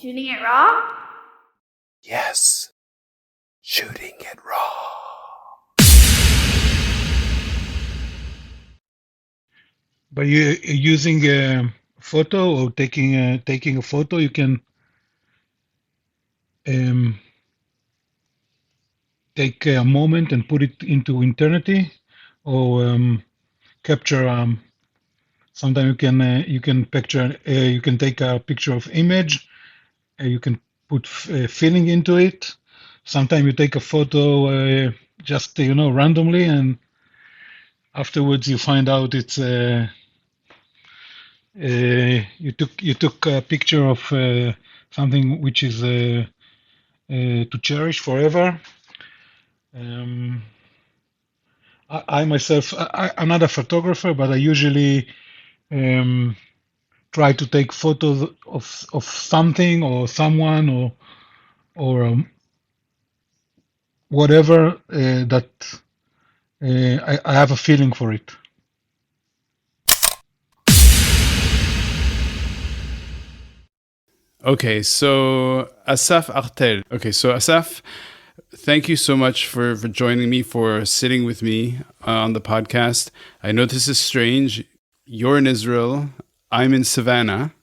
Shooting it raw? Yes. Shooting it raw. By using a photo or taking a photo, you can take a moment and put it into eternity, or capture. Sometimes you can picture. You can take a picture of image. You can put feeling into it. Sometimes you take a photo just randomly, and afterwards you find out it's you took a picture of something which is to cherish forever. I myself, I'm not a photographer, but I usually try to take photos of something or someone or whatever that I have a feeling for it. Okay, so Asaf Artel. Okay, so Asaf, thank you so much for joining me, for sitting with me on the podcast. I know this is strange. You're in Israel. I'm in Savannah.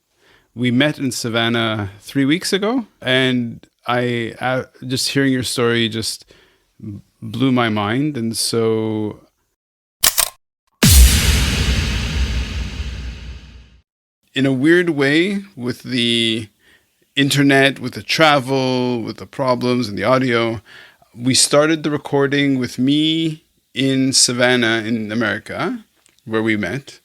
We met in Savannah 3 weeks ago, and I just hearing your story just blew my mind. And so in a weird way, with the internet, with the travel, with the problems and the audio, we started the recording with me in Savannah in America, where we met.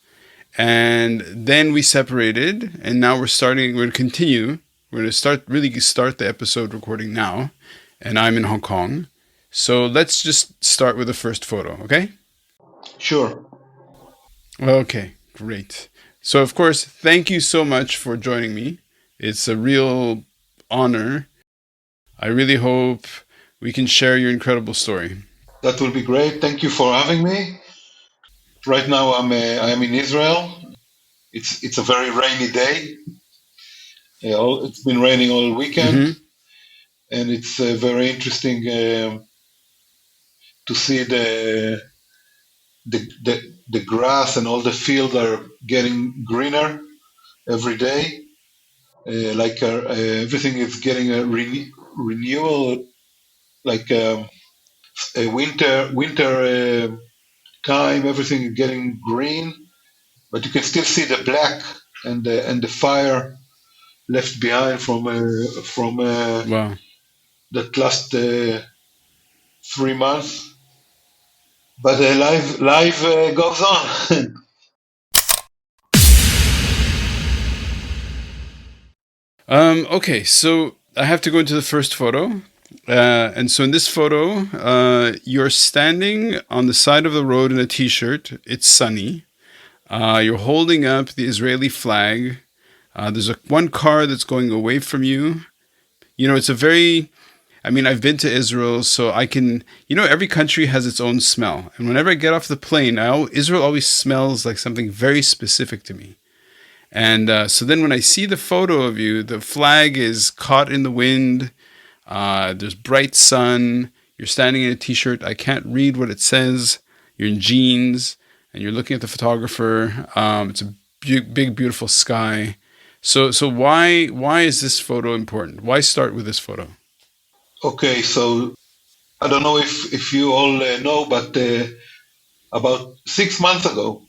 And then we separated, and now we're going to continue. We're going to really start the episode recording now, and I'm in Hong Kong. So let's just start with the first photo, okay? Sure. Okay, great. So, of course, thank you so much for joining me. It's a real honor. I really hope we can share your incredible story. That will be great. Thank you for having me. Right now, I am in Israel. It's a very rainy day. It's been raining all weekend, and it's very interesting to see the grass and all the fields are getting greener every day. Everything is getting a renewal, like a winter time. Everything is getting green, but you can still see the black and the fire left behind from Wow. that last 3 months. But life goes on. Okay, so I have to go into the first photo. And so in this photo, you're standing on the side of the road in a t-shirt. It's sunny. You're holding up the Israeli flag. There's one car that's going away from you. You know, I've been to Israel, so I can, every country has its own smell. And whenever I get off the plane, Israel always smells like something very specific to me. And so then when I see the photo of you, the flag is caught in the wind. There's bright sun. You're standing in a t-shirt. I can't read what it says. You're in jeans, and you're looking at the photographer. It's a big, beautiful sky. So why is this photo important? Why start with this photo? Okay, so I don't know if you all know, but about 6 months ago,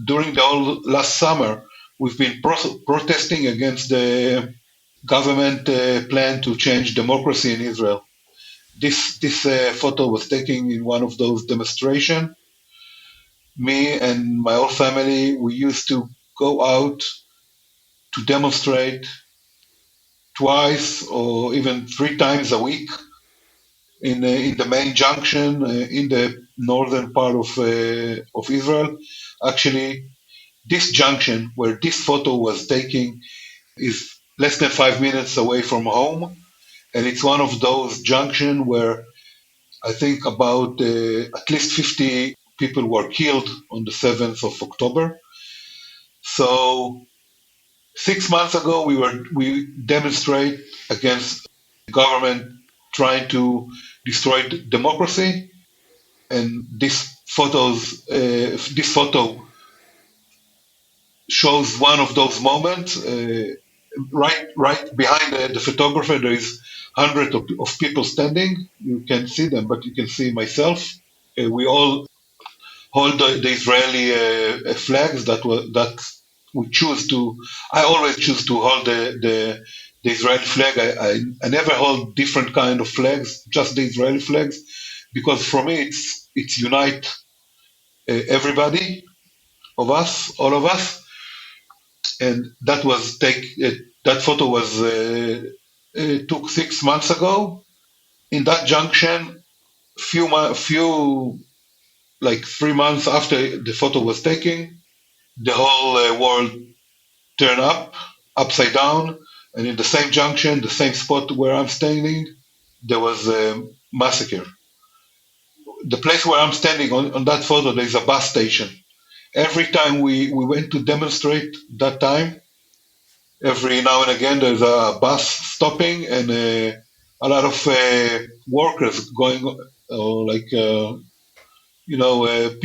during the whole last summer, we've been protesting against the government plan to change democracy in Israel. This photo was taken in one of those demonstrations. Me and my whole family, we used to go out to demonstrate twice or even 3 times a week in the main junction in the northern part of Israel. Actually, this junction where this photo was taken is less than 5 minutes away from home, and it's one of those junctions where I think about at least 50 people were killed on the 7th of October. So 6 months ago, we demonstrate against the government trying to destroy democracy, and this photo shows one of those moments. Right behind the photographer, there is hundreds of people standing. You can see them, but you can see myself. We all hold the Israeli flags that we choose to. I always choose to hold the Israeli flag. I never hold different kind of flags, just the Israeli flags, because for me it's unite everybody of us, all of us, and that photo was took 6 months ago. In that junction, few like 3 months after the photo was taken, the whole world turned upside down, and in the same junction, the same spot where I'm standing, there was a massacre. The place where I'm standing on that photo, there's a bus station. Every time we went to demonstrate that time, every now and again there's a bus stopping and a lot of workers going,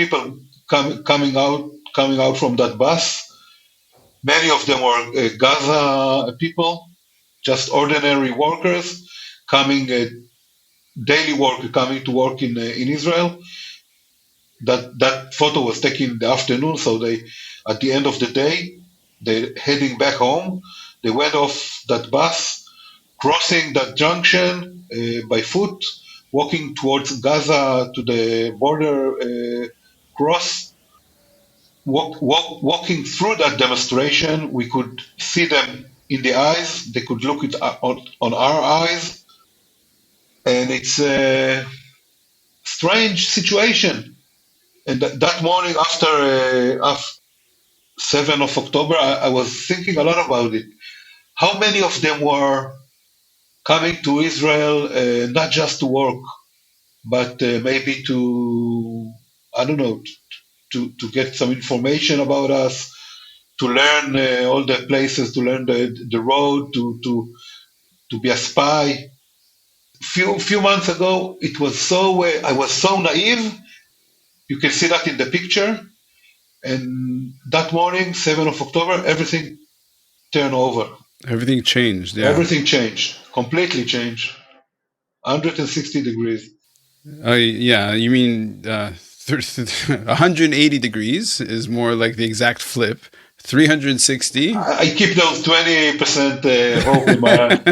people coming out from that bus. Many of them were Gaza people, just ordinary workers coming, daily work, coming to work in Israel. That photo was taken in the afternoon, so at the end of the day, they're heading back home. They went off that bus, crossing that junction by foot, walking towards Gaza to the border cross. Walking through that demonstration, we could see them in the eyes. They could look on our eyes, and it's a strange situation. And that morning after 7th of October, I was thinking a lot about it. How many of them were coming to Israel not just to work, but maybe to, I don't know, to get some information about us, to learn all the places, to learn the road, to be a spy. Few months ago, it was I was so naive. You can see that in the picture. And that morning, 7th of October, everything turned over. Everything changed. Yeah. Everything changed, completely changed, 160 degrees. Yeah. You mean 180 degrees is more like the exact flip. 360. I keep those 20% hope in my heart.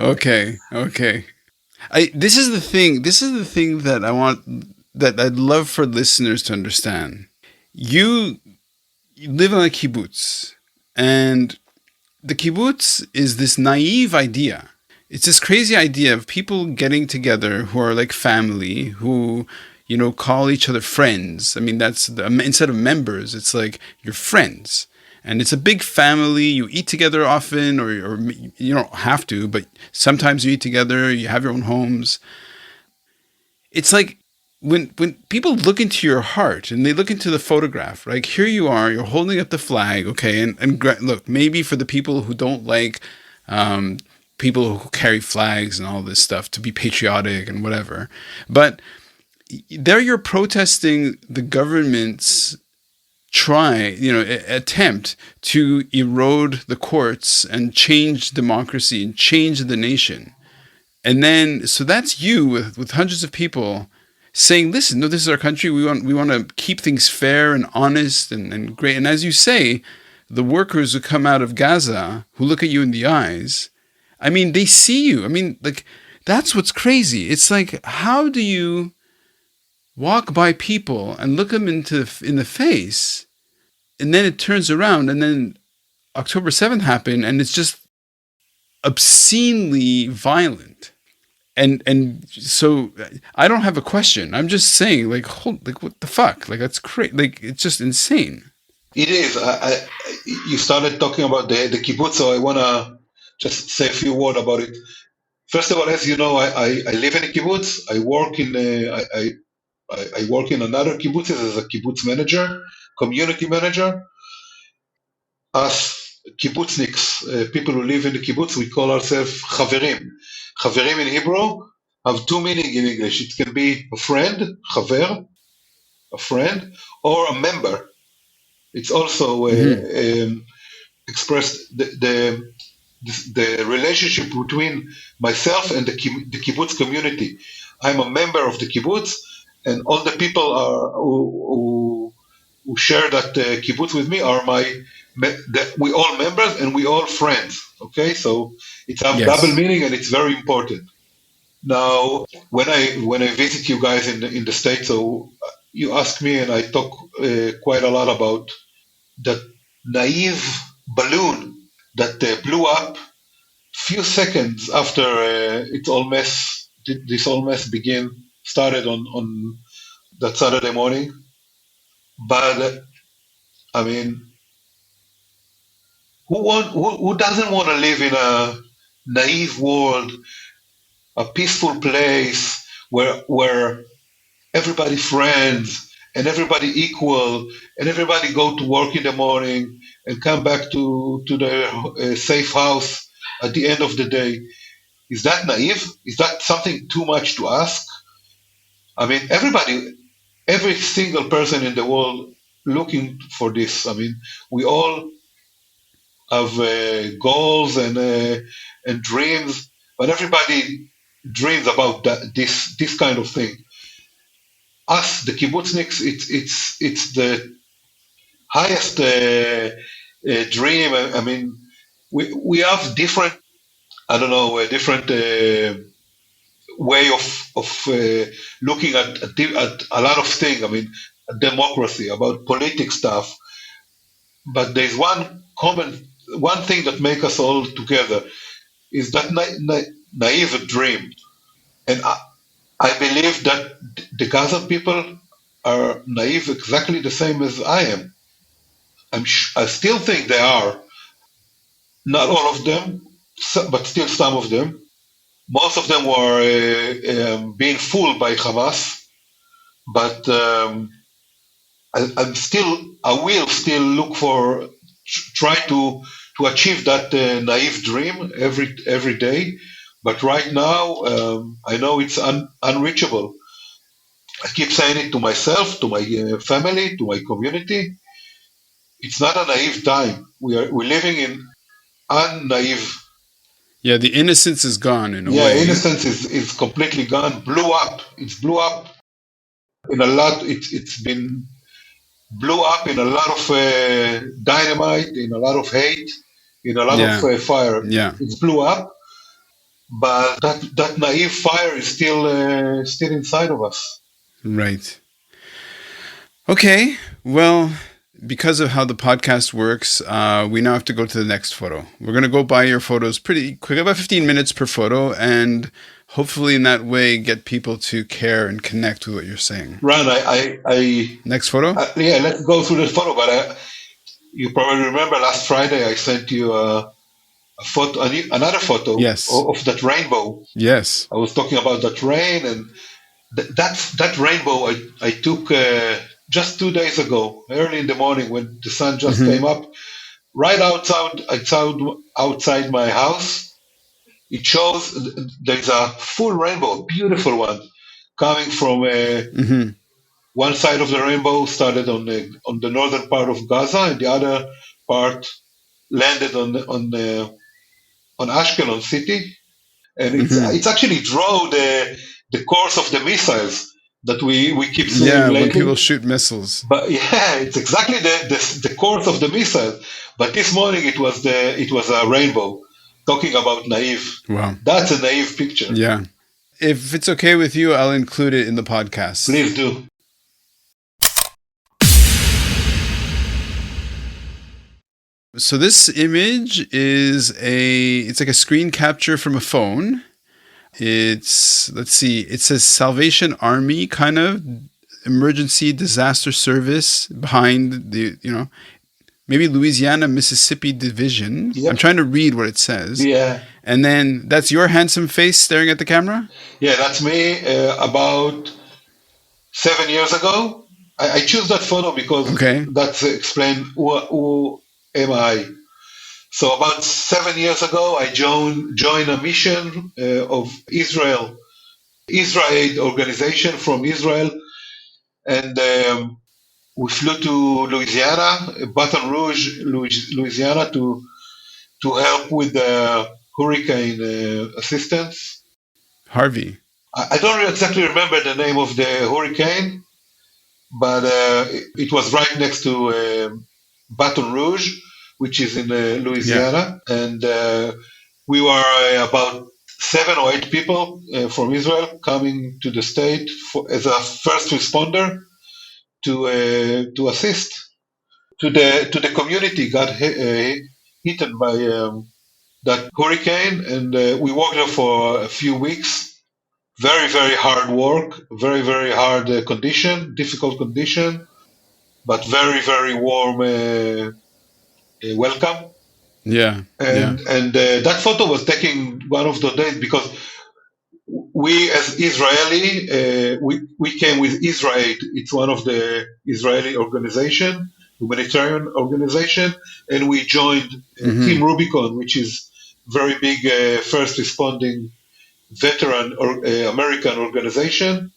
Okay. This is the thing that I want, that I'd love for listeners to understand. You live on a kibbutz, and the kibbutz is this naive idea. It's this crazy idea of people getting together who are like family, who, call each other friends. I mean, instead of members, it's like you're friends. And it's a big family. You eat together often, or you don't have to, but sometimes you eat together. You have your own homes. It's like when people look into your heart and they look into the photograph, like here you are, you're holding up the flag, okay? And look, maybe for the people who don't like people who carry flags and all this stuff, to be patriotic and whatever, but there you're protesting the government's attempt to erode the courts and change democracy and change the nation. And then, so that's you with hundreds of people saying, listen, no, this is our country. We want to keep things fair and honest and great. And as you say, the workers who come out of Gaza, who look at you in the eyes, I mean, they see you. I mean, like, that's what's crazy. It's like, how do you walk by people and look them in the face, and then it turns around, and then October 7th happened, and it's just obscenely violent. And so I don't have a question. I'm just saying, like, what the fuck? Like, that's crazy. Like, it's just insane. It is. You started talking about the kibbutz, so I want to just say a few words about it. First of all, as you know, I live in a kibbutz. I work in another kibbutz as a kibbutz manager, community manager. us kibbutzniks, people who live in the kibbutz, we call ourselves chaverim. Chaverim in Hebrew have two meanings in English. It can be a friend, chaver, a friend, or a member. It's also expressed the relationship between myself and the kibbutz community. I'm a member of the kibbutz, and all the people who share that kibbutz with me are we all members and we all friends. Okay, so it's a double meaning and it's very important. Now, when I visit you guys in the States, so you ask me and I talk quite a lot about that naive balloon that blew up few seconds after this whole mess started on that Saturday morning. But I mean, who doesn't want to live in a naive world, a peaceful place where everybody friends and everybody equal and everybody go to work in the morning and come back to their safe house at the end of the day? Is that naive? Is that something too much to ask? I mean, every single person in the world looking for this. I mean, we all have goals and dreams, but everybody dreams about this kind of thing. Us, the kibbutzniks, it's the highest dream. I mean, we have different, I don't know, different way of looking at a lot of things. I mean, democracy, about politics stuff. But there's one thing that makes us all together is that naive dream. And I believe that the Gaza people are naive exactly the same as I am. I still think they are. Not all of them, but still some of them. Most of them were being fooled by Hamas, but I will still look for, try to achieve that naive dream every day. But right now, I know it's unreachable. I keep saying it to myself, to my family, to my community. It's not a naive time. We're living in unnaive. Yeah, the innocence is gone in a way. Yeah, innocence is completely gone. Blew up. It's blew up in a lot. It's been blew up in a lot of dynamite, in a lot of hate, in a lot of fire. Yeah. It's blew up, but that naive fire is still inside of us. Right. Okay. Well, because of how the podcast works, we now have to go to the next photo. We're going to go by your photos pretty quick, about 15 minutes per photo, and hopefully in that way get people to care and connect with what you're saying. Ran, next photo? Yeah, let's go through the photo, but you probably remember last Friday I sent you a photo, another photo of that rainbow. Yes. I was talking about that rain, and that rainbow I took just 2 days ago, early in the morning when the sun just came up, right outside my house. It shows there's a full rainbow, a beautiful one, coming from one side of the rainbow started on the northern part of Gaza, and the other part landed on Ashkelon city, and it's actually draw the course of the missiles that we keep seeing lately. When people shoot missiles. But yeah, it's exactly the course of the missile. But this morning it was a rainbow, talking about naive. Wow, that's a naive picture. Yeah, if it's okay with you, I'll include it in the podcast. Please do. So this image it's like a screen capture from a phone. It says Salvation Army kind of emergency disaster service behind maybe Louisiana, Mississippi division. Yep. I'm trying to read what it says. Yeah. And then that's your handsome face staring at the camera? Yeah, that's me about 7 years ago. I choose that photo because that's explain who MI. So about 7 years ago, I joined a mission of Israel organization from Israel, and we flew to Louisiana, Baton Rouge, Louisiana, to help with the hurricane assistance. Harvey. I don't exactly remember the name of the hurricane, but it was right next to Baton Rouge, which is in Louisiana, and we were about 7 or 8 people from Israel coming to the state as a first responder to assist to the community got hit by that hurricane, and we worked there for a few weeks. Very, very hard work, very, very hard condition, difficult condition, but very, very warm welcome. Yeah. And that photo was taken one of the days because we as Israeli, we came with Israel. It's one of the Israeli organization, humanitarian organization, and we joined Team Rubicon, which is very big first responding veteran or American organization.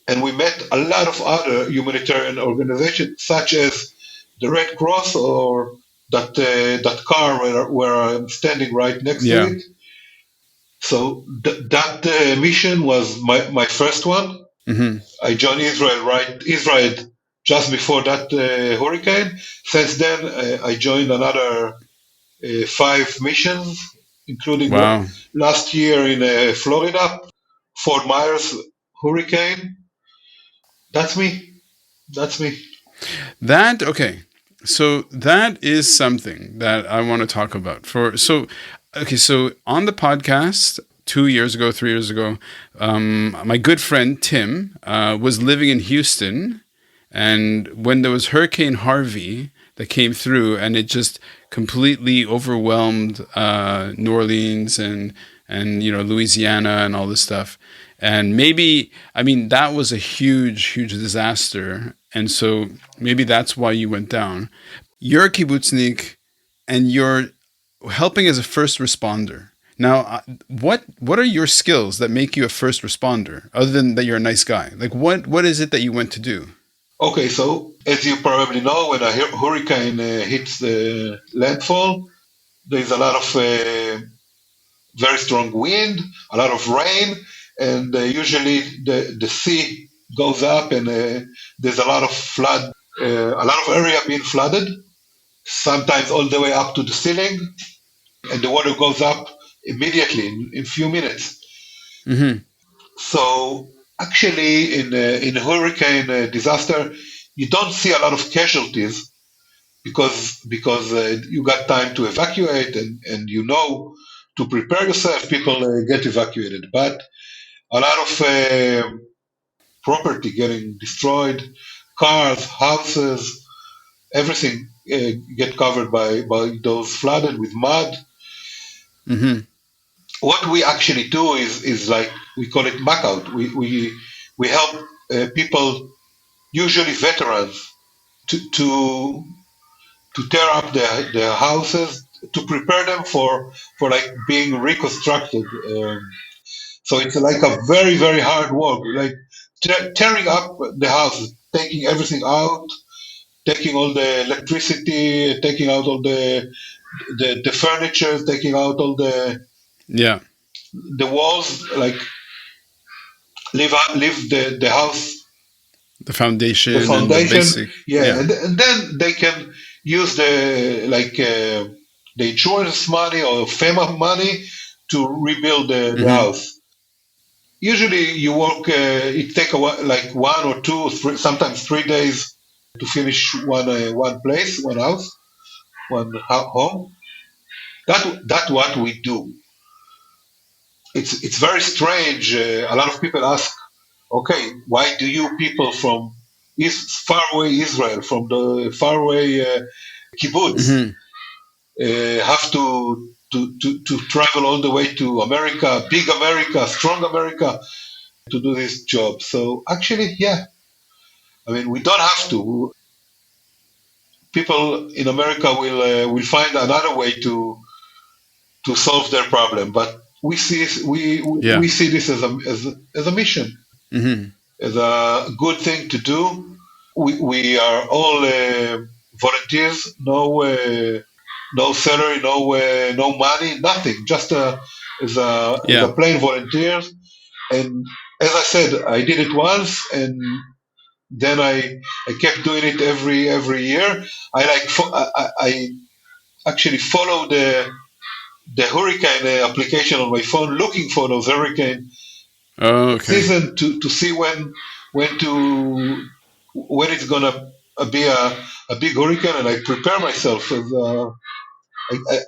And we met a lot of other humanitarian organizations, such as the Red Cross or that car where I'm standing right next to it. So that mission was my first one. I joined Israel just before that hurricane. Since then, I joined another 5 missions, including last year in Florida, Fort Myers hurricane. That's me. Okay. So that is something that I want to talk about. So on the podcast 2 years ago, 3 years ago, my good friend Tim was living in Houston, and when there was Hurricane Harvey that came through, and it just completely overwhelmed New Orleans and Louisiana and all this stuff. And that was a huge disaster. And so maybe that's why you went down. You're a kibbutznik, and you're helping as a first responder. Now, what are your skills that make you a first responder, other than that you're a nice guy? Like, what is it that you went to do? Okay, so as you probably know, when a hurricane hits the landfall, there's a lot of very strong wind, a lot of rain, and usually the sea goes up, and there's a lot of flood, a lot of area being flooded, sometimes all the way up to the ceiling, and the water goes up immediately in a few minutes. So actually, in a hurricane disaster, you don't see a lot of casualties because you got time to evacuate and to prepare yourself. People get evacuated, but a lot of property getting destroyed, cars, houses, everything get covered by those flooded with mud. What we actually do is like we call it muck out. We help people, usually veterans, to tear up their houses, to prepare them for like being reconstructed. So it's like a very, very hard work, like tearing up the house, taking everything out, taking all the electricity, taking out all the furniture, taking out all the walls, like leave the house, the foundation, and the basic, and then they can use the insurance money or FEMA money to rebuild the house. Usually you work, it takes like 1 or 2, 3, sometimes 3 days to finish one place, one house, one home. That's what we do. It's very strange. A lot of people ask, okay, why do you people from faraway Israel, from the faraway kibbutz, have to travel all the way to America, big America, strong America, to do this job? So actually, yeah, I mean, we don't have to. people in America will find another way to solve their problem. But we see Yeah. we see this as a mission, as a good thing to do. We are all volunteers, no salary, no money, nothing, just as a plain volunteers. And as I said, I did it once, and then I kept doing it every year. I actually follow the hurricane application on my phone, looking for those hurricane Oh, okay. season to see when it's gonna be a big hurricane, and I prepare myself as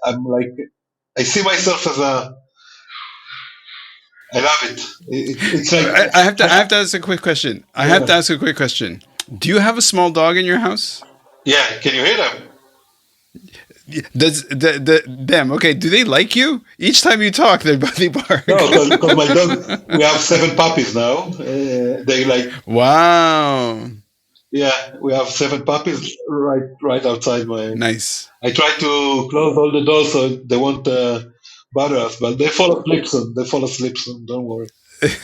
I'm like I see myself as I love it. It's like I have to ask a quick question. I have to yeah, ask a quick question. Do you have a small dog in your house? yeah. Can you hear them? Does them okay? Do they like you? Each time you talk, they bark. No, because my dog. We have 7 puppies now. They like Wow, yeah. We have 7 puppies right outside my. nice. I try to close all the doors so they won't bother us, but they fall asleep soon. They fall asleep soon. Don't worry. 7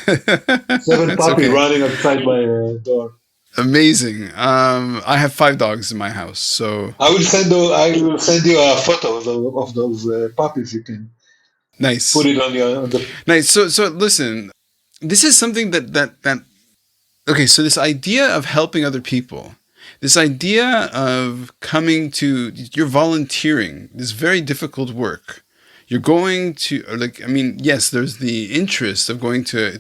It's puppies okay. running outside my door. Amazing. I have 5 dogs in my house, so I will send you a photo of those puppies. You can put nice, it on the. nice. So listen, this is something that okay. So this idea of helping other people, this idea of coming to, you're volunteering this very difficult work. You're going to, or like, I mean, yes, there's the interest of going to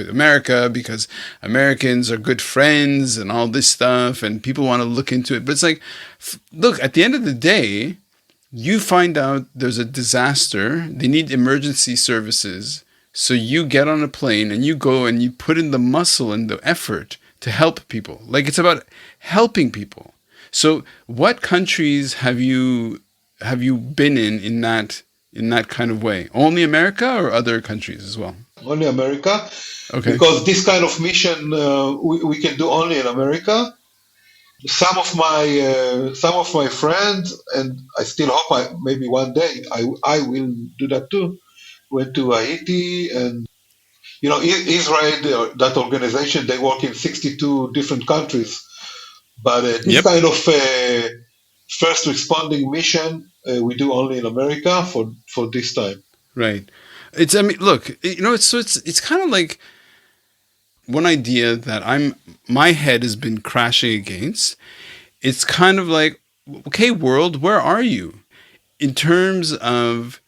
America because Americans are good friends and all this stuff, and people want to look into it. But it's like, look, at the end of the day, you find out there's a disaster, they need emergency services. So you get on a plane and you go and you put in the muscle and the effort to help people. Like, it's about helping people. So what countries have you been in that kind of way? Only America or other countries as well? Only America, Okay. because this kind of mission we can do only in America. Some of my friends, and I still hope maybe one day I will do that too. Went to Haiti, and Israel, that organization, they work in 62 different countries. But this Yep. kind of first responding mission we do only in America for this time. Right. It's, I mean, look, it's kind of like one idea that my head has been crashing against. It's kind of like, okay, world, where are you in terms of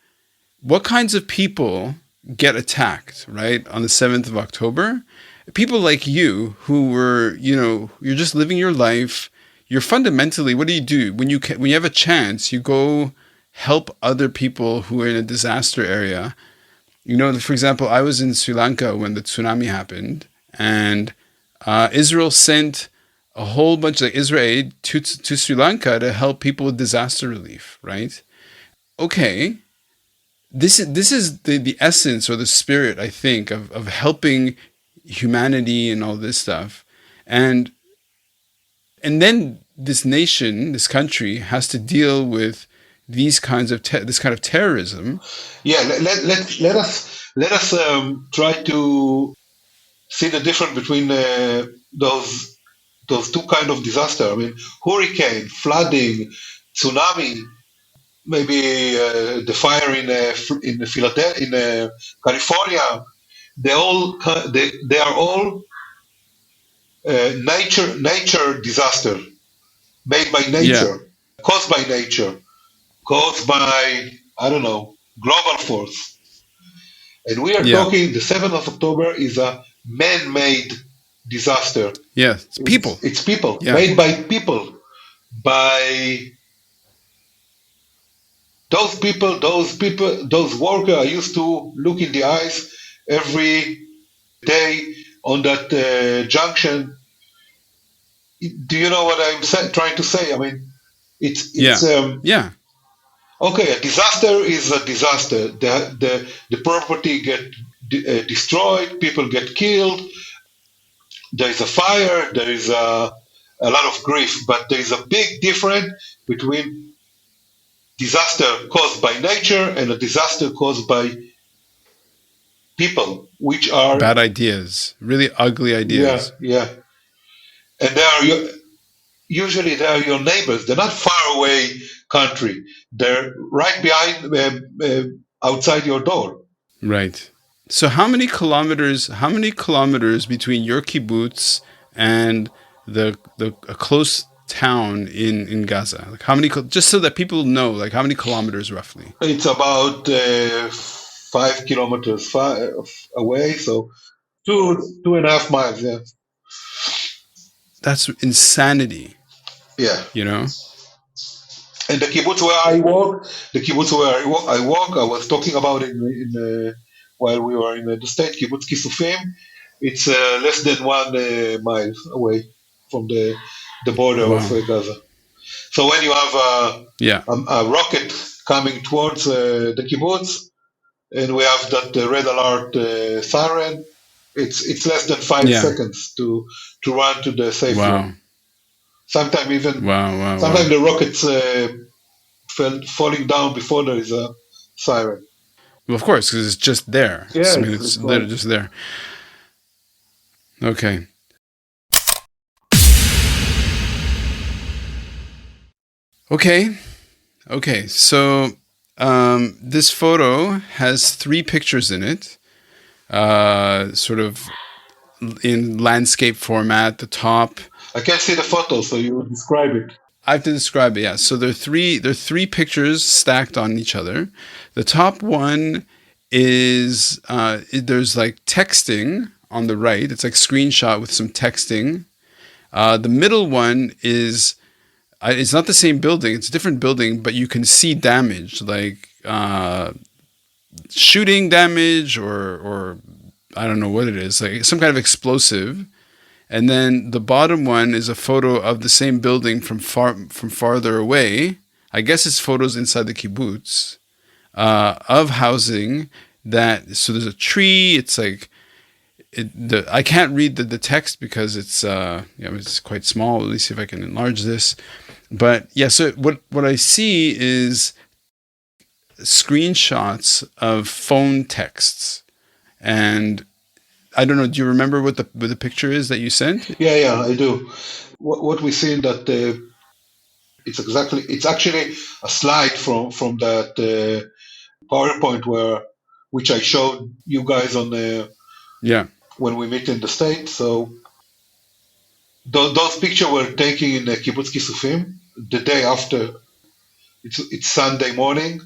what kinds of people get attacked, right? On the 7th of October, people like you who were, you're just living your life. You're fundamentally, what do? When you have a chance, you go help other people who are in a disaster area. For example, I was in Sri Lanka when the tsunami happened, and Israel sent a whole bunch of Israel aid to Sri Lanka to help people with disaster relief, right? Okay, this is the essence or the spirit, I think, of helping humanity and all this stuff, and then this nation, this country, has to deal with these kinds of this kind of terrorism. Yeah, let us try to see the difference between those two kind of disaster. I mean, hurricane, flooding, tsunami, maybe the fire in Philadelphia, in California. They are all nature disaster, made by Yeah, nature, caused by nature, caused by I don't know global force. And we are yeah, talking the 7th of October is a man-made disaster. yeah. It's people. It's people, Yeah, made by people, by those workers. I used to look in the eyes every day on that junction. Do you know what trying to say? I mean, yeah, it's yeah, okay. A disaster is a disaster. The property get destroyed. People get killed. There is a fire. There is a lot of grief, but there is a big difference between disaster caused by nature and a disaster caused by people, which are Bad ideas, really ugly ideas. yeah, and usually they are your neighbors. They're not far away country. They're right behind, outside your door. Right. So how many kilometers between your kibbutz and the a close town in Gaza? Like how many, just so that people know, like how many kilometers roughly? It's about 5 kilometers away, so 2.5 miles. Yeah, That's insanity, yeah. you know? And the kibbutz where I walk, I was talking about it while we were in the state, kibbutz Kisufim. It's less than 1 mile away from the border of Wow. Gaza. So when you have Yeah. a rocket coming towards the kibbutz, and we have that red alert siren, it's less than 5 seconds to run to the safe Wow. zone. Sometimes Wow. the rockets falling down before there is a siren. Well, of course, because it's just there. Yeah, I mean, it's like, just there. Okay. Okay. So this photo has 3 pictures in it, sort of in landscape format. The top. I can't see the photo, so you describe it. I have to describe it. Yeah. So there are three pictures stacked on each other. The top one is there's like texting on the right. It's like screenshot with some texting. The middle one is it's not the same building. It's a different building, but you can see damage, like shooting damage or I don't know what it is, like some kind of explosive. And then the bottom one is a photo of the same building from farther away. I guess it's photos inside the kibbutz of housing that. So there's a tree. It's like I can't read the text because it's quite small. Let me see if I can enlarge this. But yeah, so what I see is screenshots of phone texts, and I don't know. Do you remember what the picture is that you sent? Yeah, I do. What we see in that it's actually a slide from that PowerPoint which I showed you guys on when we meet in the state. So those pictures were taken in the kibbutz Kisufim the day after. It's Sunday morning,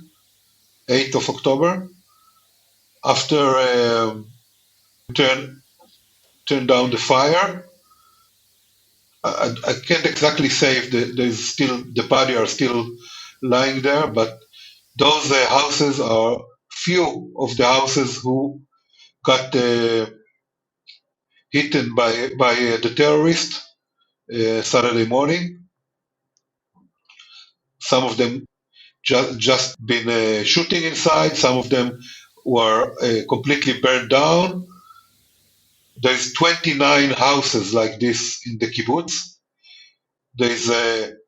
8th of October. After turn down the fire. I can't exactly say if there's still the body are still lying there, but those houses are few of the houses who got hit by the terrorist Saturday morning. Some of them just been shooting inside. Some of them were completely burned down. There's 29 houses like this in the kibbutz. There's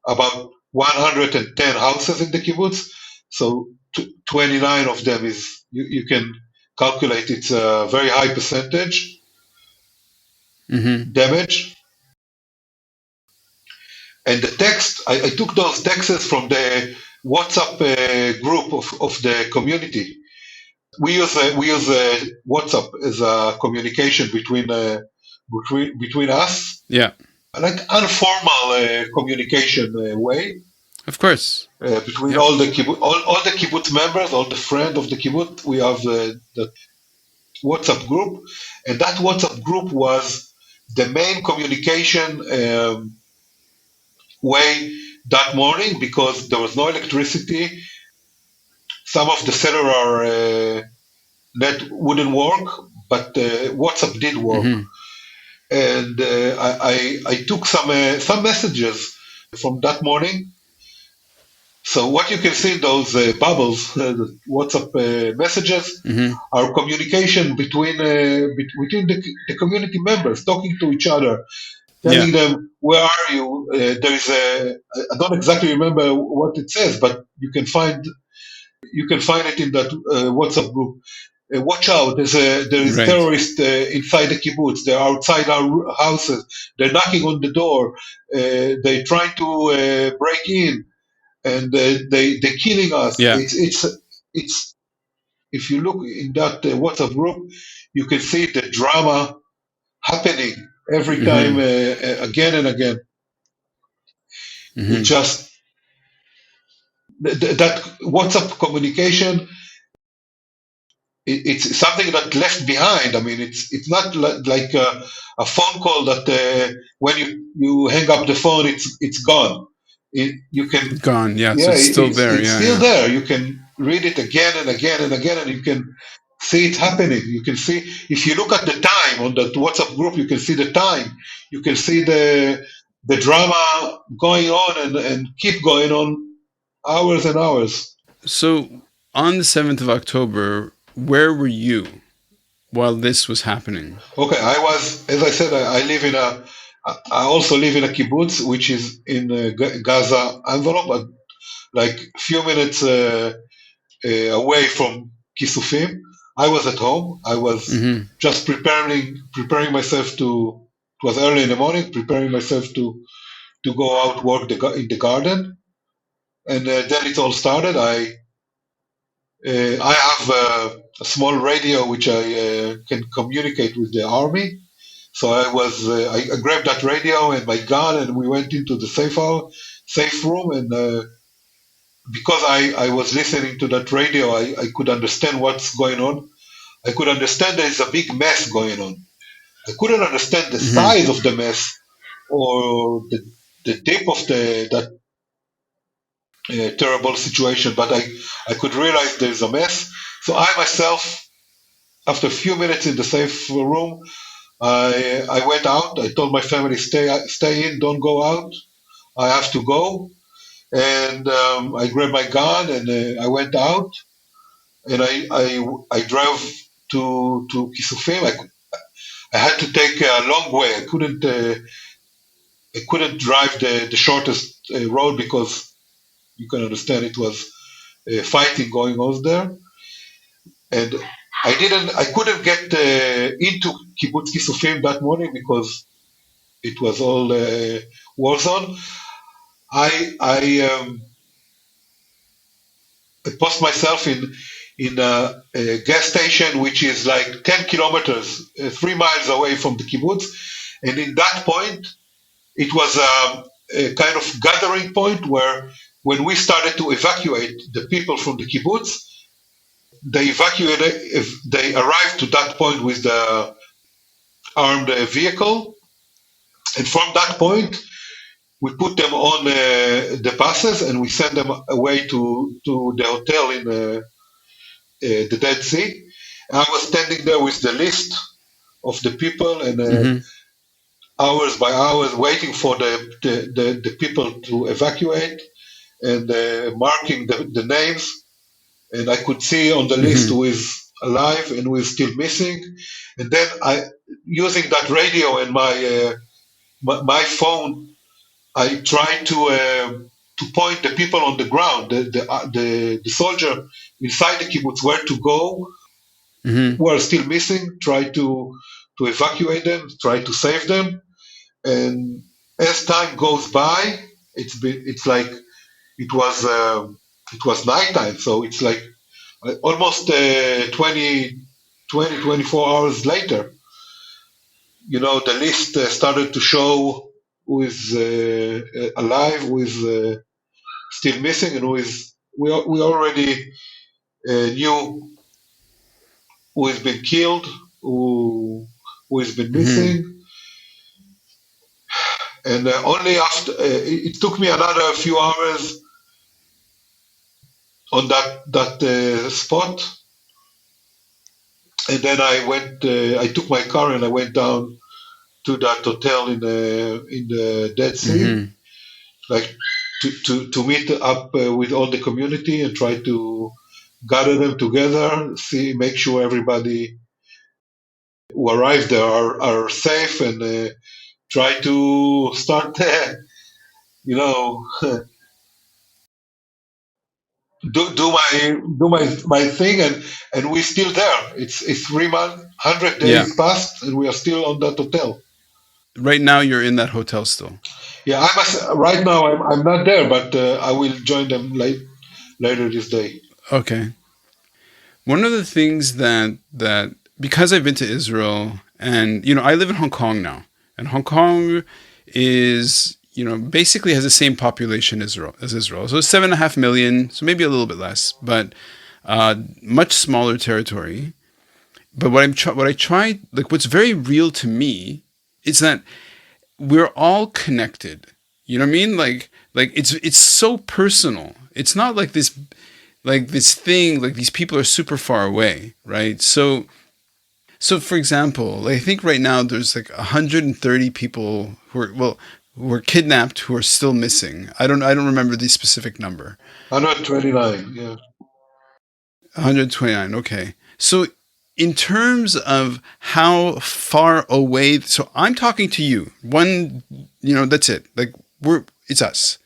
about 110 houses in the kibbutz. So 29 of them is, you can calculate it's a very high percentage damage. And the text, I took those texts from the WhatsApp group of the community. We use WhatsApp as a communication between us. Yeah. Like informal communication way. Of course. Between all the kibbutz members, all the friends of the kibbutz, we have the WhatsApp group, and that WhatsApp group was the main communication way that morning because there was no electricity. Some of the cellular net wouldn't work, but WhatsApp did work. And I took some messages from that morning. So what you can see in those bubbles, the WhatsApp messages, are communication between the community members talking to each other. Yeah. telling them, where are you? There is I don't exactly remember what it says, but you can find it in that WhatsApp group. Watch out! There is Right. terrorists inside the kibbutz. They're outside our houses. They're knocking on the door. They're trying to break in, and they're killing us. Yeah. It's. If you look in that WhatsApp group, you can see the drama happening every time, Hmm. again and again. It Hmm. just that WhatsApp communication, it's something that left behind. I mean, it's not like a phone call that when you hang up the phone, it's gone. You can, Gone. Yeah. So yeah, it's still there. it's Yeah. still Yeah. there. You can read it again and again and again, and you can see it happening. You can see, if you look at the time on that WhatsApp group, you can see the time. You can see the drama going on and keep going on hours and hours. So on the 7th of October, where were you while this was happening? Okay, I was, as I said, I live in a, I also live in a kibbutz, which is in Gaza envelope, but like a few minutes away from Kisufim. I was at home. I was Hmm. just preparing myself to. It was early in the morning, preparing myself to go out work in the garden, and then it all started. I have a small radio which I can communicate with the army. So I grabbed that radio and my gun, and we went into the safe room. And because I was listening to that radio, I could understand what's going on. I could understand there's a big mess going on. I couldn't understand the Hmm. size of the mess or the depth of that terrible situation, but I could realize there's a mess. So I myself, after a few minutes in the safe room, I went out. I told my family, stay in, don't go out. I have to go. And I grabbed my gun and I went out. And I drove to Kisufim. I had to take a long way. I couldn't drive the shortest road because you can understand it was fighting going on there. And I couldn't get into Kibbutz Kisufim that morning because it was all war zone. I post myself in a gas station which is like 10 kilometers, 3 miles away from the kibbutz, and in that point, it was a kind of gathering point where when we started to evacuate the people from the kibbutz, they arrived to that point with the armed vehicle, and from that point, we put them on the buses and we send them away to the hotel in the Dead Sea. And I was standing there with the list of the people and Hmm. hours by hours waiting for the people to evacuate and marking the names. And I could see on the list Hmm. who is alive and who is still missing. And then using that radio and my phone, I tried to point the people on the ground, the soldier inside the kibbutz, where to go, Hmm. who are still missing, try to evacuate them, try to save them. And as time goes by, it's like it was it was nighttime, so it's like almost 24 hours later. You know, the list started to show who is alive, who is still missing, and who is we already knew who has been killed, who has been Hmm. missing. And only after it took me another few hours on that spot, and then I went. I took my car and I went down to that hotel in the Dead Sea, Hmm. like to meet up with all the community and try to gather them together, make sure everybody who arrived there are safe, and try to start, you know, do my thing, and we're still there. It's 3 months, 100 Yeah. days passed, and we are still on that hotel. Right now, you're in that hotel still. Yeah, I must. Right now, I'm not there, but I will join them later this day. Okay. One of the things that because I've been to Israel, and I live in Hong Kong now, and Hong Kong is basically has the same population as Israel, so 7.5 million, so maybe a little bit less, but much smaller territory. But what I try, like what's very real to me, is that we're all connected. You know what I mean? Like it's so personal. It's not like this thing, like these people are super far away, right? So for example, like I think right now there's like 130 people who are kidnapped, who are still missing. I don't remember the specific number. 129. Yeah. 129. Okay. So in terms of how far away, so I'm talking to you. That's it. Like it's us.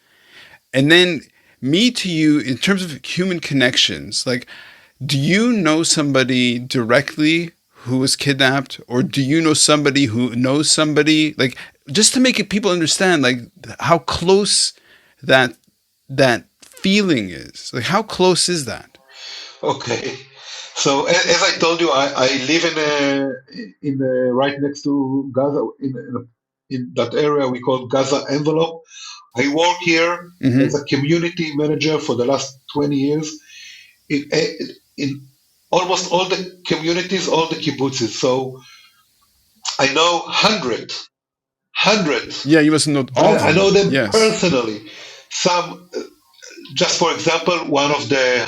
And then me to you in terms of human connections, like, do you know somebody directly who was kidnapped, or do you know somebody who knows somebody? Like, just to make it people understand, like how close that feeling is. Like, how close is that? Okay. So as I told you, I live in right next to Gaza in that area we call Gaza envelope. I work here as Mm-hmm. a community manager for the last 20 years in almost all the communities, all the kibbutzes. So I know hundreds. Yeah, you must know all of I know them. them Yes. personally. Some, just for example, one of the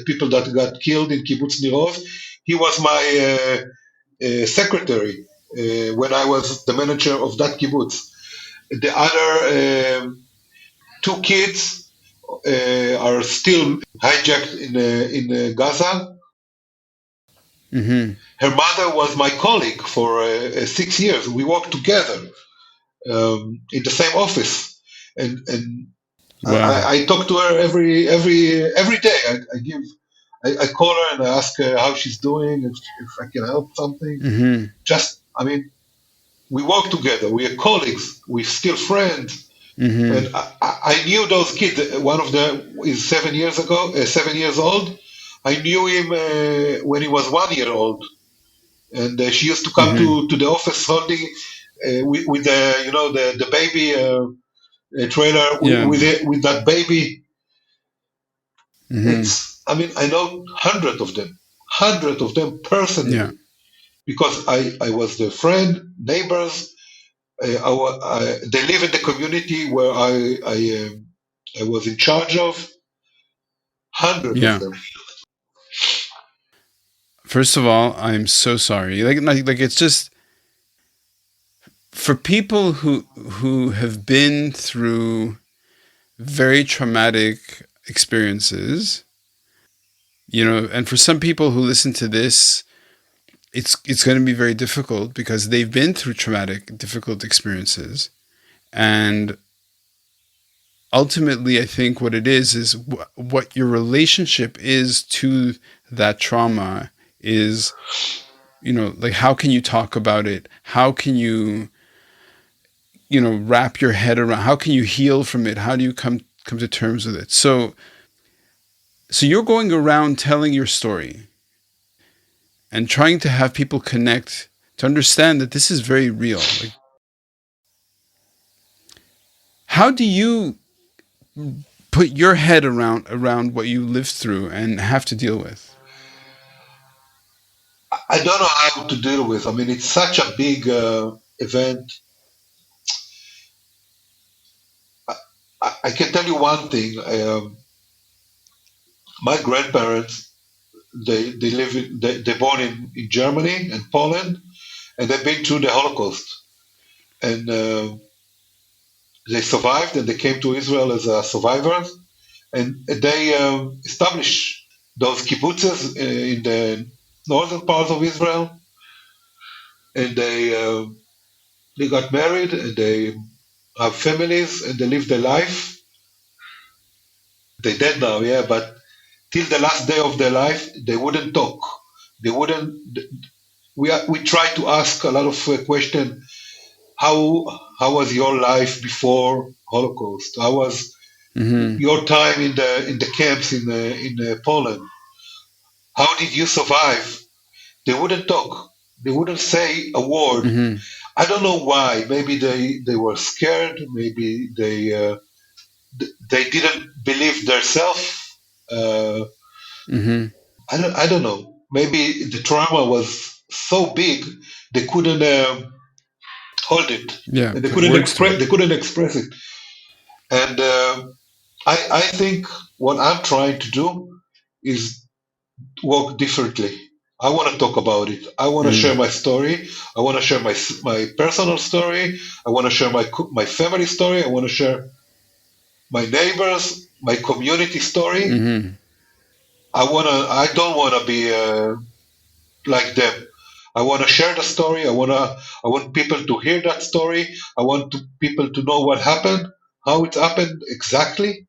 people that got killed in kibbutz Nirov, he was my secretary when I was the manager of that kibbutz. The other two kids are still hijacked in Gaza. Mm-hmm. Her mother was my colleague for 6 years. We worked together in the same office, and Wow. I talk to her every day. I call her and I ask her how she's doing, if I can help something. Mm-hmm. I mean, we work together. We are colleagues. We're still friends. Mm-hmm. And I knew those kids. One of them is 7 years old. I knew him when he was 1 year old, and she used to come Mm-hmm. to the office holding with the the baby trailer Yeah. with that baby. Mm-hmm. I mean, I know hundreds of them Yeah. personally because I was their friend, neighbors. They live in the community where I was in charge of. Hundreds of Yeah. them. First of all, I'm so sorry. Like it's just for people who have been through very traumatic experiences, and for some people who listen to this, it's going to be very difficult because they've been through traumatic, difficult experiences. And ultimately, I think what it is what your relationship is to that trauma is, like, how can you talk about it? How can you, wrap your head around, how can you heal from it? How do you come to terms with it? So you're going around telling your story and trying to have people connect to understand that this is very real. Like, how do you put your head around what you lived through and have to deal with? I don't know how to deal with. I mean, it's such a big event. I can tell you one thing. My grandparents, they live they're born in Germany and Poland, and they've been through the Holocaust, and they survived, and they came to Israel as survivors, and they established those kibbutzes in the northern part of Israel, and They got married and they have families and they live their life. They're dead now, yeah, but till the last day of their life, they wouldn't talk. They wouldn't. We try to ask a lot of questions. How was your life before Holocaust? How was your time in the camps in Poland? How did you survive? They wouldn't talk. They wouldn't say a word. I don't know why. Maybe they were scared. Maybe they didn't believe themselves. Uh, I don't know. Maybe the trauma was so big they couldn't hold it, Yeah, and put words to it. they couldn't express it. And I think what I'm trying to do is work differently. I want to talk about it. I want to share my story. I want to share my personal story. I want to share my family story. I want to share my neighbors, my community story. I don't want to be like them. I want to share the story. I want people to hear that story. I want people to know what happened, how it happened exactly,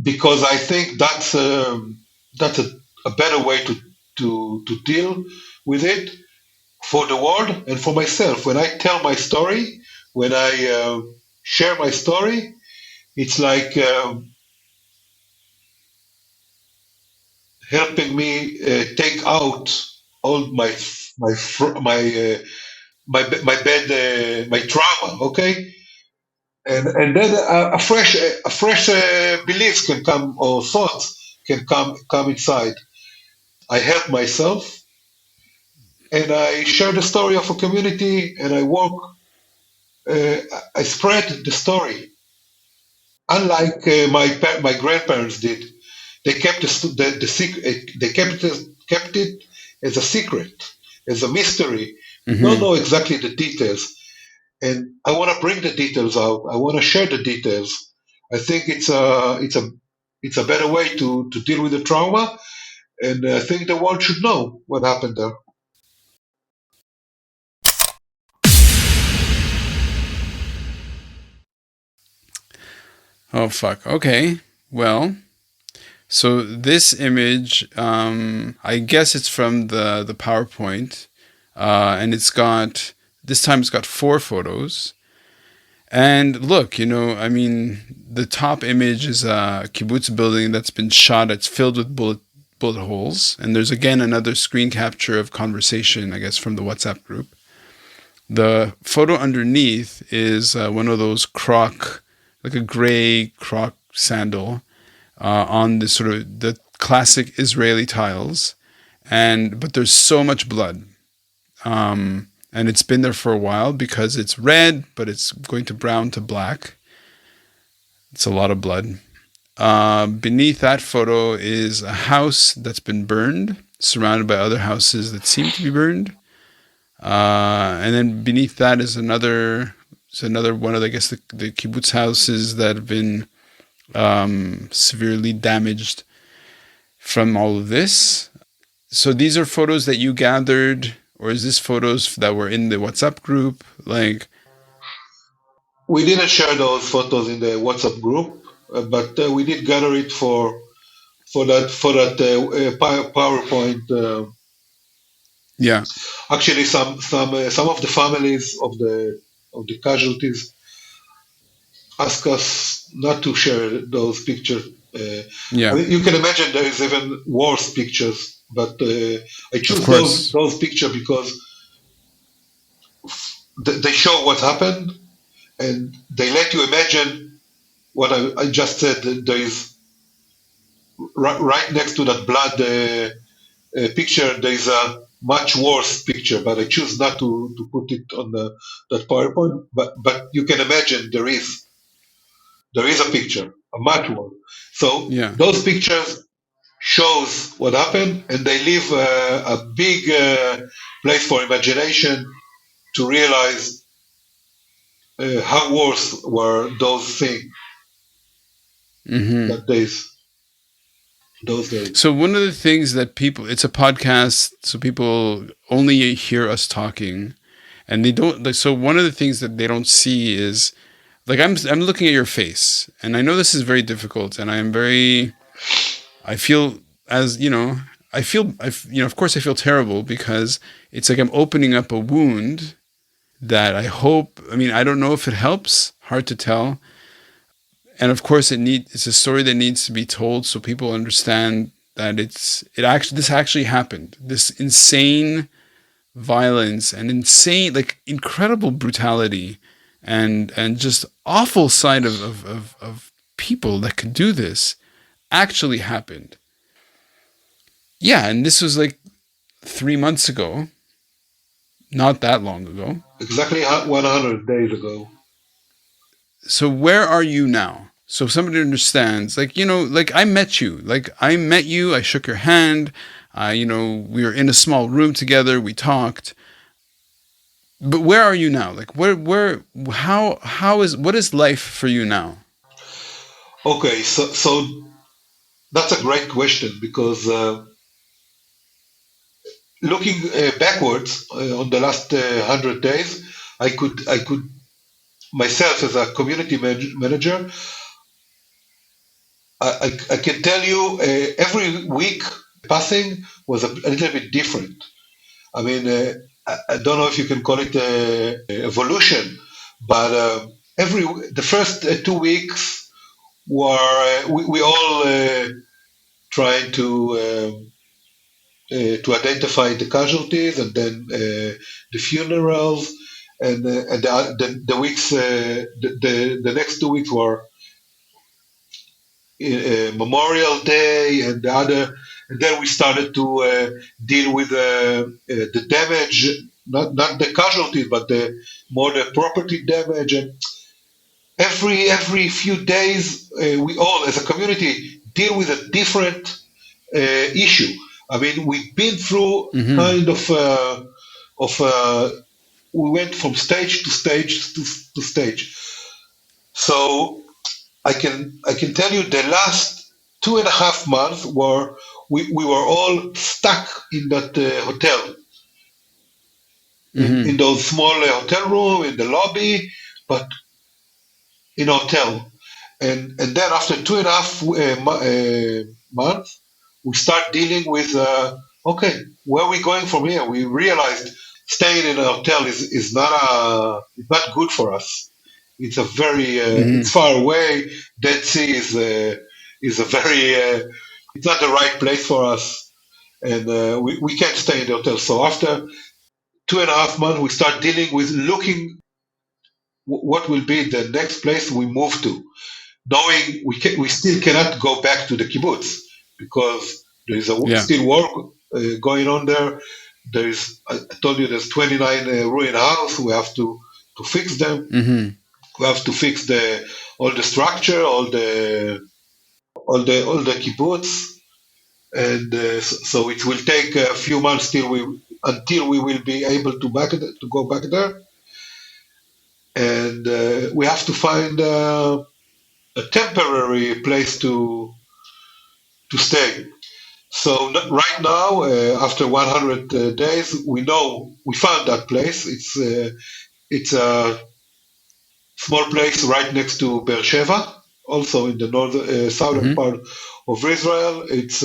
because I think that's a better way to deal with it for the world and for myself. When I tell my story, when I share my story, it's like helping me take out all my trauma. Okay, and then a fresh beliefs can come or thoughts can come inside. I help myself and I share the story of a community and I work. I spread the story. Unlike my grandparents did, they kept the secret. They kept it as a secret, as a mystery. We don't know exactly the details, and I want to bring the details out. I want to share the details. I think it's a better way to deal with the trauma, and I think the world should know what happened there. Oh fuck. Okay. Well, so this image, I guess it's from the PowerPoint, and this time it's got 4 photos. And look, I mean, the top image is a kibbutz building that's been shot. It's filled with bullet holes, and there's again another screen capture of conversation, I guess, from the WhatsApp group. The photo underneath is one of those like a gray croc sandal on this sort of the classic Israeli tiles, but there's so much blood, and it's been there for a while because it's red, but it's going to brown to black. It's a lot of blood. Beneath that photo is a house that's been burned, surrounded by other houses that seem to be burned. And then beneath that is another one of, I guess, the kibbutz houses that have been severely damaged from all of this. So these are photos that you gathered, or is this photos that were in the WhatsApp group? Like, We didn't share those photos in the WhatsApp group, but we did gather it for that PowerPoint. yeah, Actually, some of the families of the casualties ask us not to share those pictures. I yeah, mean, you can imagine there is even worse pictures, but I of choose course. those pictures because they show what happened and they let you imagine what I just said. There is right next to that blood picture, there is a much worse picture, but I choose not to put it on that PowerPoint. But you can imagine there is a picture, a much worse. So Yeah. those pictures shows what happened, and they leave a big place for imagination to realize how worse were those things that those days. So one of the things that it's a podcast, so people only hear us talking. And they don't like, so one of the things that they don't see is like, I'm looking at your face, and I know this is very difficult, and I feel, as you know, of course I feel terrible, because it's like I'm opening up a wound that I hope, I mean, I don't know if it helps, hard to tell. And of course it's a story that needs to be told so people understand that this actually happened. This insane violence and insane, like, incredible brutality and just awful side of people that could do this actually happened. Yeah, and this was like 3 months ago, not that long ago. Exactly 100 days ago. So where are you now? So if somebody understands, like, like I met you, I shook your hand, we were in a small room together, we talked. But where are you now? Like, what is life for you now? Okay, so that's a great question, because looking backwards on the last 100 days, I could myself, as a community manager, I can tell you every week passing was a little bit different. I mean, I don't know if you can call it evolution, but the first 2 weeks were we all trying to identify the casualties, and then the funerals, and the weeks the next 2 weeks were Memorial Day and the other, and then we started to deal with the damage, not the casualties, but more the property damage. And every few days, we all, as a community, deal with a different issue. I mean, we've been through kind of we went from stage to stage to stage. So I can tell you the last 2.5 months were we were all stuck in that hotel, in those small hotel room in the lobby, but in hotel. And then after 2.5 months, we start dealing with okay, where are we going from here? We realized staying in a hotel is not good for us. It's a very it's far away. Dead Sea is a very it's not the right place for us, and we can't stay in the hotel. So after 2.5 months, we start dealing with looking what will be the next place we move to, knowing we still cannot go back to the kibbutz, because there is still work going on there. There is, I told you, there's 29 ruined houses. We have to fix them. We have to fix all the structure, all the kibbutz, and so it will take a few months until we will be able to go back there, and we have to find a temporary place to stay. So right now, after 100 days, we know we found that place. It's a small place right next to Beersheba, also in the southern part of Israel. It's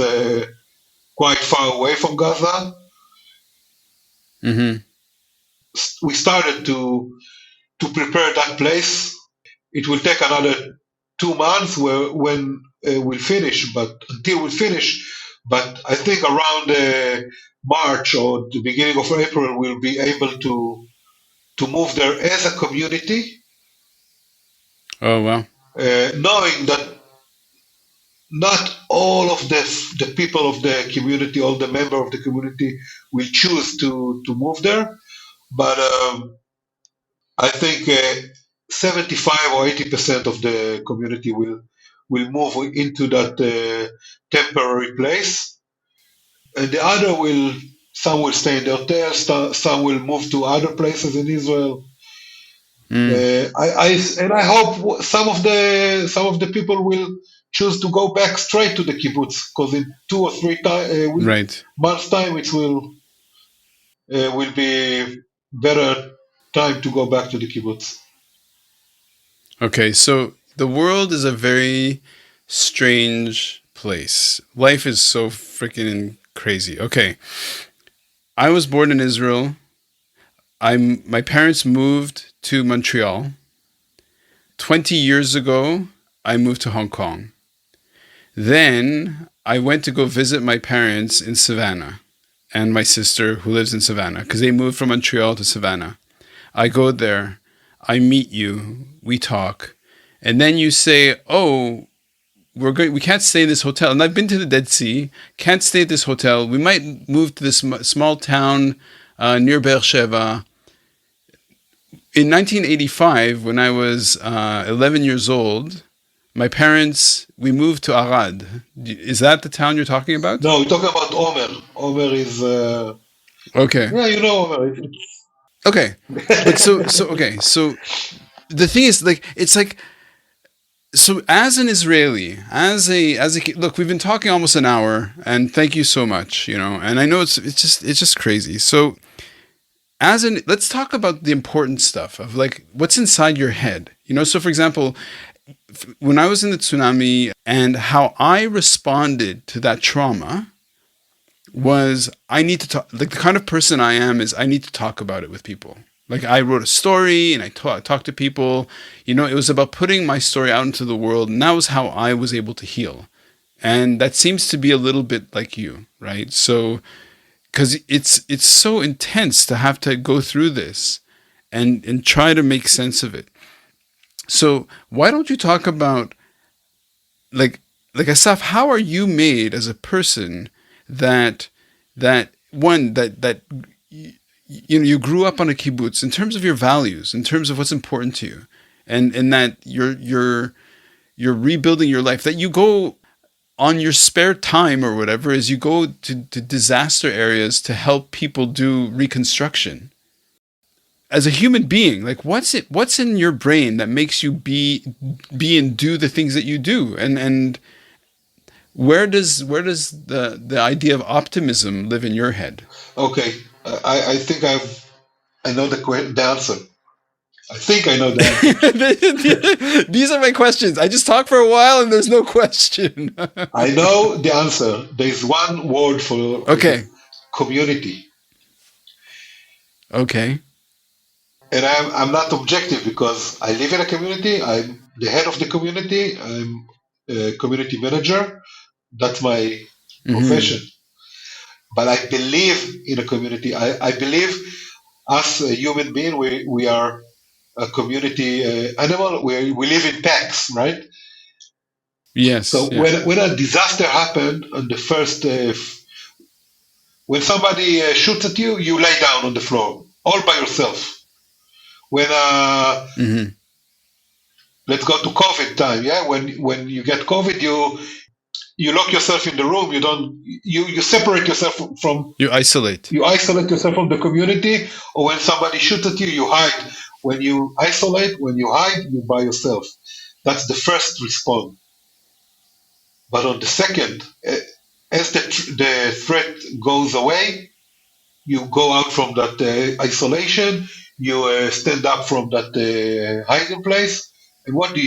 quite far away from Gaza. We started to prepare that place. It will take another 2 months when we'll finish, but until we finish. But I think around March or the beginning of April, we'll be able to move there as a community. Oh, wow. Knowing that not all of the people of the community, all the members of the community will choose to move there, but I think 75 or 80% of the community will move into that temporary place, and the other some will stay in the hotel, some will move to other places in Israel. I hope some of the people will choose to go back straight to the kibbutz, because in 2 or 3 months time it will be better time to go back to the kibbutz. Okay, so the world is a very strange place. Life is so freaking crazy. Okay, I was born in Israel. My parents moved to Montreal. 20 years ago, I moved to Hong Kong. Then I went to go visit my parents in Savannah and my sister who lives in Savannah because they moved from Montreal to Savannah. I go there, I meet you, we talk, and then you say, "Oh, we can't stay in this hotel." And I've been to the Dead Sea, can't stay at this hotel. We might move to this small town near Beersheba. In 1985, when I was 11 years old, my parents, we moved to Arad. Is that the town you're talking about? No, we're talking about Omer. Omer is... Okay. Yeah, you know Omer. Okay. But so the thing is, like, it's like, so as an Israeli, as a look, we've been talking almost an hour, and thank you so much, and I know it's just crazy. So let's talk about the important stuff of like what's inside your head. So for example, when I was in the tsunami and how I responded to that trauma was I need to talk, like the kind of person I am is I need to talk about it with people. Like I wrote a story and I talked to people, it was about putting my story out into the world, and that was how I was able to heal. And that seems to be a little bit like you, right? So, because it's so intense to have to go through this and try to make sense of it. So why don't you talk about like Asaf, how are you made as a person that you grew up on a kibbutz in terms of your values, in terms of what's important to you, and that you're rebuilding your life, that you go on your spare time or whatever as you go to disaster areas to help people do reconstruction. As a human being, like what's in your brain that makes you be and do the things that you do, and where does the idea of optimism live in your head? Okay, I think I know the answer. I think I know the answer. These are my questions. I just talk for a while and there's no question. I know the answer. There's one word for community. Okay. And I'm not objective because I live in a community. I'm the head of the community. I'm a community manager. That's my profession. But I believe in a community. I believe us a human being, we are a community animal. We live in packs, right? Yes. So when a disaster happened on the first, when somebody shoots at you, you lay down on the floor all by yourself. When let's go to COVID time, yeah. When you get COVID, you lock yourself in the room. You separate yourself from. You isolate. You isolate yourself from the community, or when somebody shoots at you, you hide. When you isolate, when you hide, you're by yourself. That's the first response. But on the second, as the threat goes away, you go out from that isolation. You stand up from that hiding place, and what do?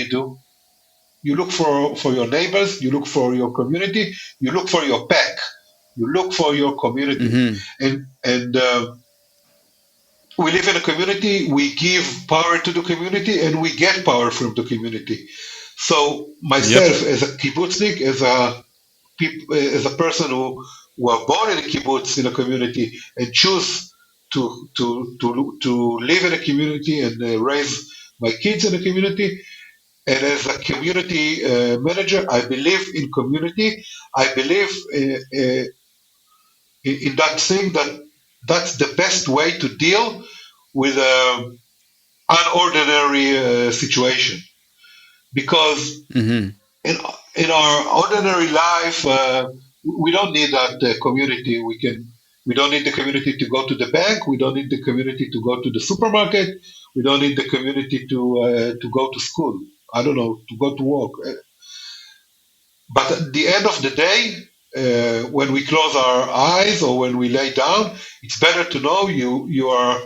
You look for your neighbors, you look for your community, you look for your pack, you look for your community. And we live in a community, we give power to the community, and we get power from the community. So myself, as a kibbutznik, as a person who were born in a kibbutz, in a community, and choose to live in a community and raise my kids in a community, and as a community manager, I believe in community. I believe in that thing that's the best way to deal with an unordinary situation. Because in our ordinary life, we don't need that community. We don't need the community to go to the bank. We don't need the community to go to the supermarket. We don't need the community to go to school. I don't know, to go to work. But at the end of the day, when we close our eyes or when we lay down, it's better to know you are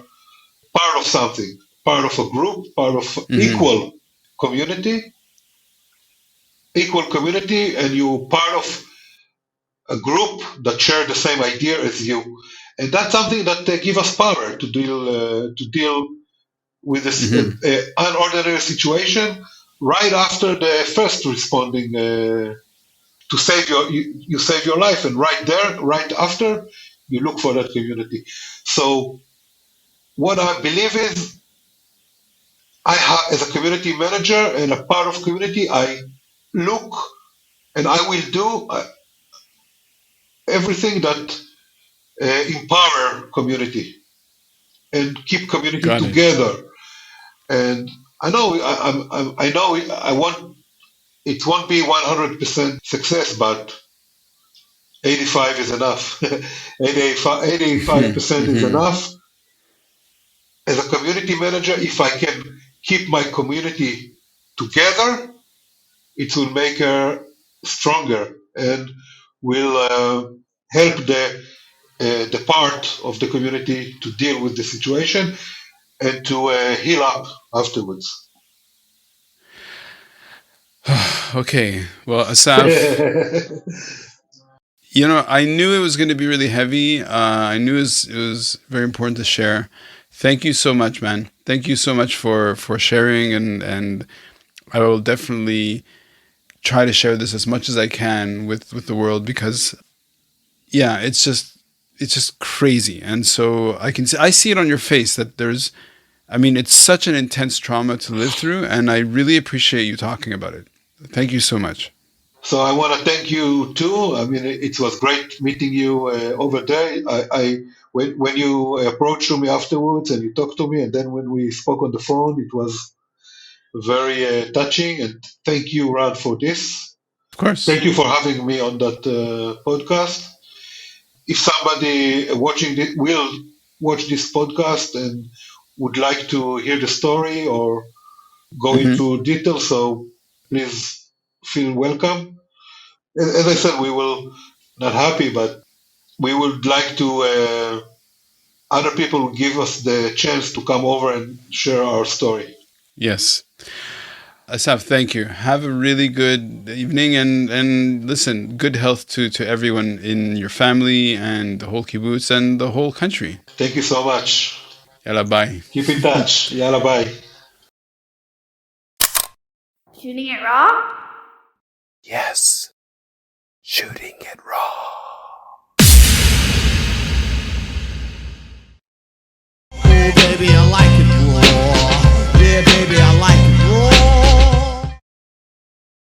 part of something, part of a group, part of equal community, and you're part of a group that share the same idea as you. And that's something that gives us power to deal with this unordinary situation right after the first responding to save you save your life, and right after you look for that community. So what I believe is, as a community manager and a part of community, I look and I will do everything that empower community and keep community Got it. together. And I know I know I want it won't be 100% success, but 85 is enough. 85% is enough. As a community manager, if I can keep my community together, it will make her stronger and will help the part of the community to deal with the situation and to heal up afterwards. Okay. Well, Asaf, I knew it was going to be really heavy. I knew it was very important to share. Thank you so much, man. Thank you so much for sharing, and I will definitely try to share this as much as I can with the world, because yeah, it's just crazy. And so I see it on your face that it's such an intense trauma to live through, and I really appreciate you talking about it. Thank you so much. So I want to thank you too. I mean, it was great meeting you over there. When you approached me afterwards and you talked to me, and then when we spoke on the phone, it was very touching. And thank you, Ran, for this. Of course. Thank you for having me on that podcast. If somebody will watch this podcast and would like to hear the story or go into detail, so please feel welcome. As I said, we will not happy, but we would like to other people give us the chance to come over and share our story. Yes. Asaf, thank you. Have a really good evening, and listen, good health to everyone in your family and the whole kibbutz and the whole country. Thank you so much. Yalla, bye. Keep in touch. Yalla, bye. Shooting it raw? Yes. Shooting it raw. Oh, baby, I like